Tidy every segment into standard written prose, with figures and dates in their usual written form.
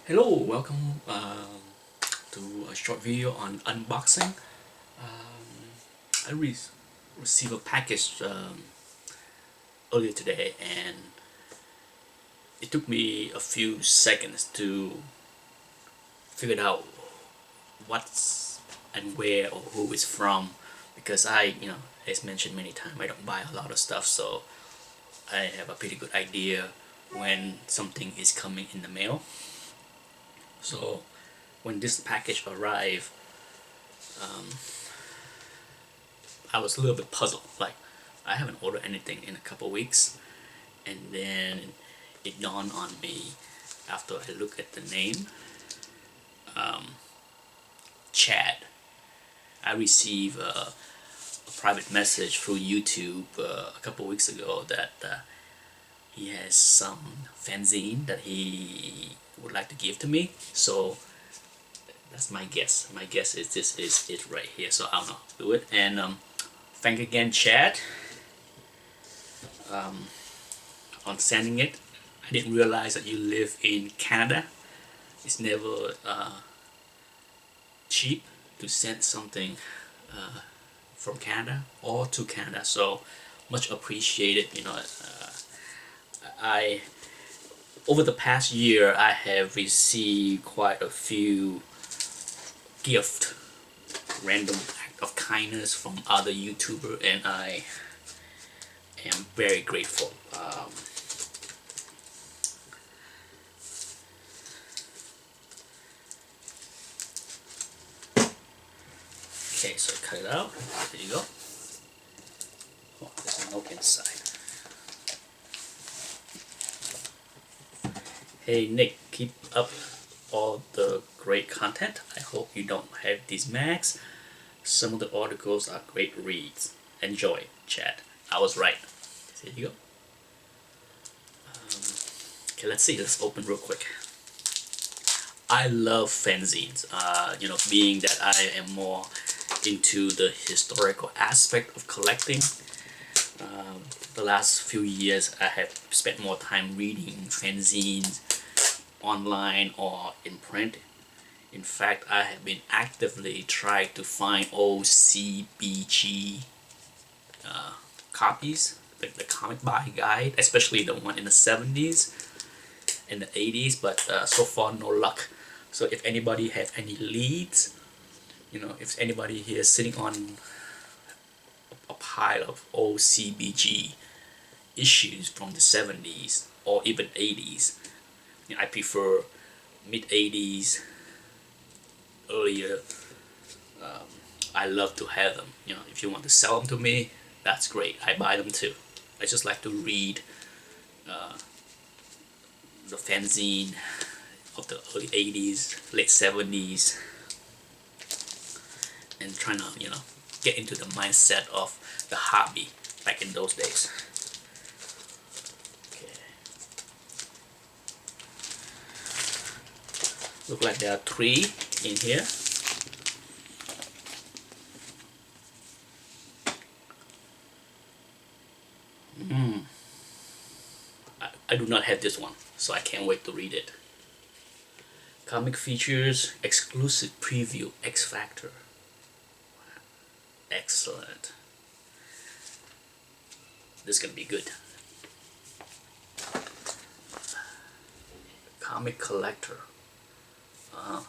Hello, welcome to a short video on unboxing. I received a package earlier today, and it took me a few seconds to figure out what's and where or who it's from, because as mentioned many times, I don't buy a lot of stuff, so I have a pretty good idea when something is coming in the mail. So when this package arrived, I was a little bit puzzled. Like, I haven't ordered anything in a couple weeks, and then it dawned on me after I looked at the name, Chad. I received a private message through YouTube a couple weeks ago that he has some fanzine that he would like to give to me. So that's my guess. My guess is this is it right here. So I don't know, do it. And thank again, Chad, on sending it. I didn't realize that you live in Canada. It's never cheap to send something from Canada or to Canada, so much appreciated. I over the past year I have received quite a few gift, random act of kindness from other YouTuber, and I am very grateful. Okay, so cut it out. There you go. Oh, there's a note inside. Hey Nick, keep up all the great content. I hope you don't have these mags. Some of the articles are great reads. Enjoy, Chad. I was right. There you go. Okay, let's see. Let's open real quick. I love fanzines. Being that I am more into the historical aspect of collecting. The last few years, I have spent more time reading fanzines online or in print. In fact, I have been actively trying to find old CBG copies, like the comic buy guide, especially the one in the 70s and the 80s, but so far no luck. So if anybody have any leads, if anybody here is sitting on a pile of old CBG issues from the 70s or even 80s, I prefer mid 80s, earlier. I love to have them. If you want to sell them to me, that's great. I buy them too. I just like to read the fanzine of the early 80s, late 70s, and trying to, get into the mindset of the hobby back in those days. Okay. Look like there are 3 in here. I do not have this one, so I can't wait to read it. Comic features, exclusive preview, X Factor. Excellent. This is gonna be good. Comic collector.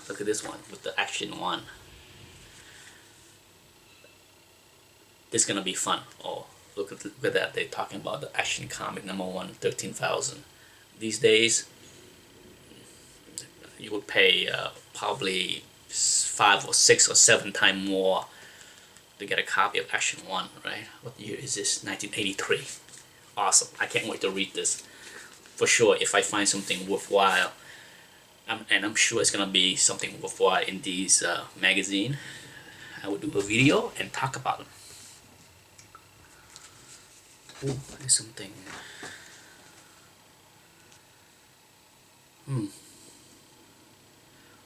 Look at this one with the action one. This is gonna be fun. Oh, look at that. They're talking about the action comic number 1, 13,000. These days, you would pay probably 5 or 6 or 7 times more to get a copy of Action 1, right? What year is this? 1983. Awesome. I can't wait to read this. For sure, if I find something worthwhile, and I'm sure it's going to be something worthwhile in these magazine, I will do a video and talk about them. Ooh, there's something.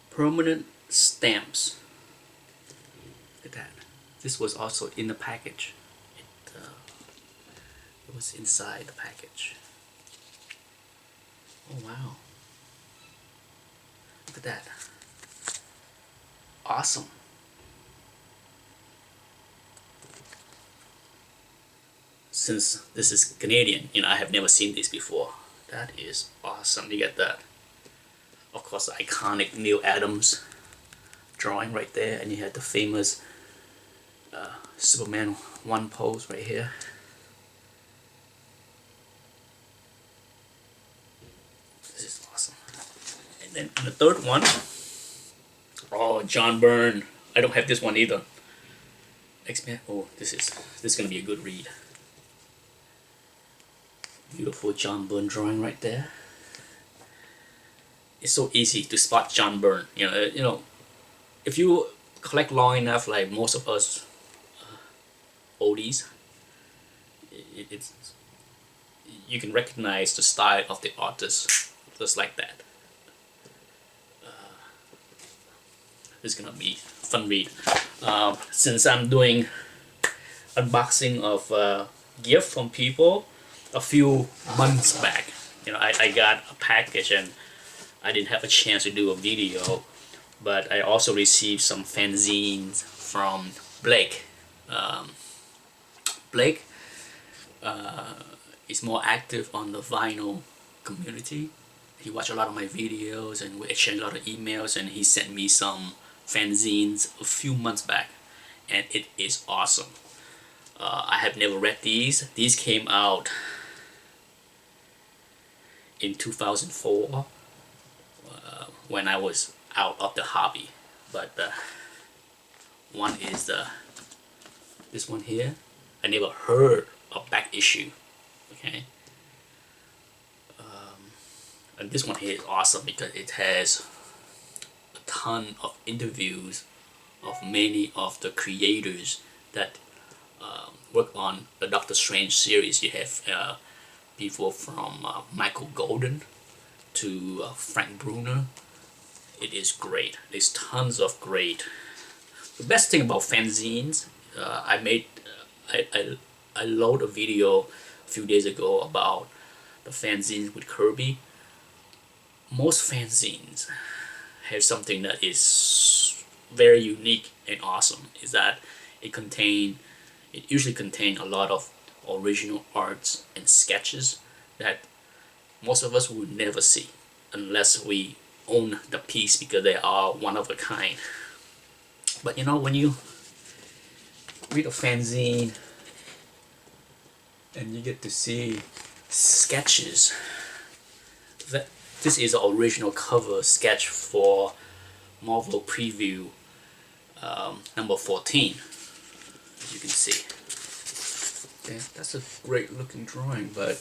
Permanent stamps. Look at that. This was also in the package. It was inside the package. Oh wow. Look at that. Awesome. Since this is Canadian, I have never seen this before. That is awesome. You get that. Of course, the iconic Neil Adams drawing right there, and you had the famous Superman 1 pose right here. This is awesome. And then the third one, oh, John Byrne. I don't have this one either. X-Men. Oh, this is gonna be a good read. Beautiful John Byrne drawing right there. It's so easy to spot John Byrne. If you collect long enough, like most of us oldies, it's you can recognize the style of the artist just like that. It's gonna be a fun read. Since I'm doing unboxing of gift from people a few months back, I got a package and I didn't have a chance to do a video, but I also received some fanzines from Blake. Blake is more active on the vinyl community. He watched a lot of my videos and we exchanged a lot of emails, and he sent me some fanzines a few months back, and it is awesome. I have never read these. These came out in 2004 when I was out of the hobby. But one is this one here. I never heard of back issue. Okay. And this one here is awesome because it has a ton of interviews of many of the creators that work on the Doctor Strange series. You have people from Michael Golden to Frank Bruner. It is great. There's tons of great. The best thing about fanzines, I loaded a video a few days ago about the fanzines with Kirby. Most fanzines have something that is very unique and awesome. Is that it usually contain a lot of original arts and sketches that most of us would never see unless we own the piece, because they are one of a kind. But when you read a fanzine and you get to see sketches, that this is an original cover sketch for Marvel Preview number 14, as you can see. Okay, that's a great looking drawing, but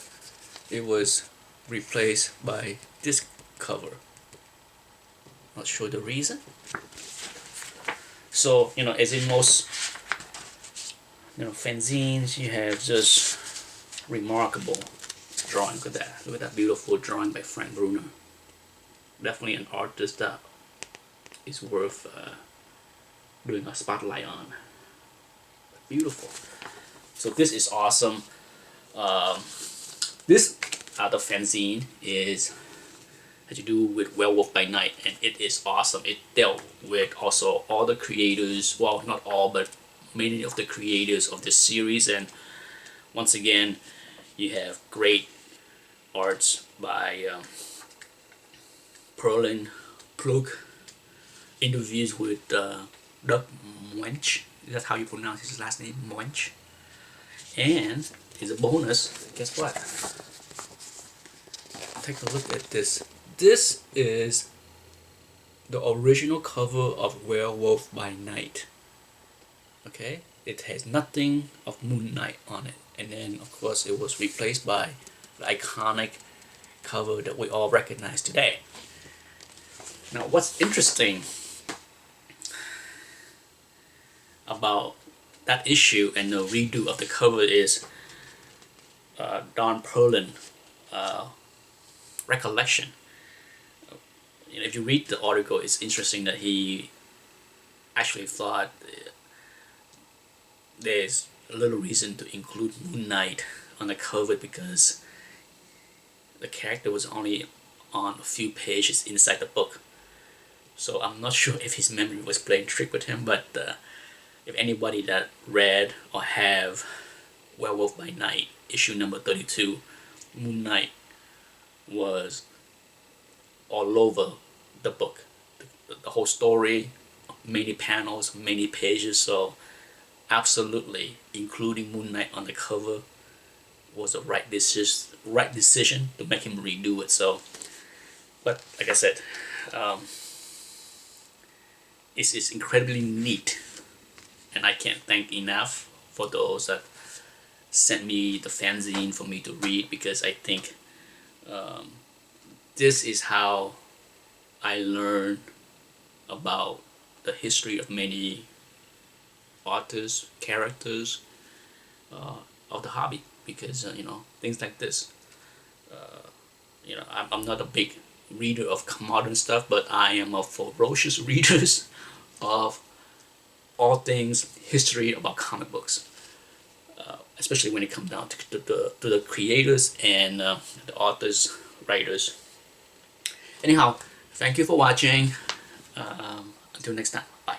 it was replaced by this cover. Not sure the reason. So as in most fanzines, you have just remarkable drawing. Look at that beautiful drawing by Frank Bruner. Definitely an artist that is worth doing a spotlight on. Beautiful. So this is awesome. This other fanzine has to do with Werewolf by Night, and it is awesome. It dealt with also all the creators, well, not all, but many of the creators of this series. And once again, you have great arts by Perlin Plug, interviews with Doug Moench. That's how you pronounce his last name, Moench. And as a bonus, guess what? Take a look at this. This is the original cover of Werewolf by Night. Okay, it has nothing of Moon Knight on it, and then of course it was replaced by the iconic cover that we all recognize today. Now, what's interesting about that issue and the redo of the cover is Don Perlin recollection. If you read the article, it's interesting that he actually thought there's a little reason to include Moon Knight on the cover because the character was only on a few pages inside the book. So I'm not sure if his memory was playing trick with him, but if anybody that read or have Werewolf by Night, issue number 32, Moon Knight was all over the book. The whole story, many panels, many pages, so absolutely including Moon Knight on the cover was a right decision to make him redo it. So, but like I said, um, it's incredibly neat, and I can't thank enough for those that sent me the fanzine for me to read, because I think this is how I learned about the history of many authors, characters of the hobby, because things like this. I'm not a big reader of modern stuff, but I am a ferocious reader of all things history about comic books, especially when it comes down to the creators and the authors, writers. Anyhow, thank you for watching. Until next time, bye.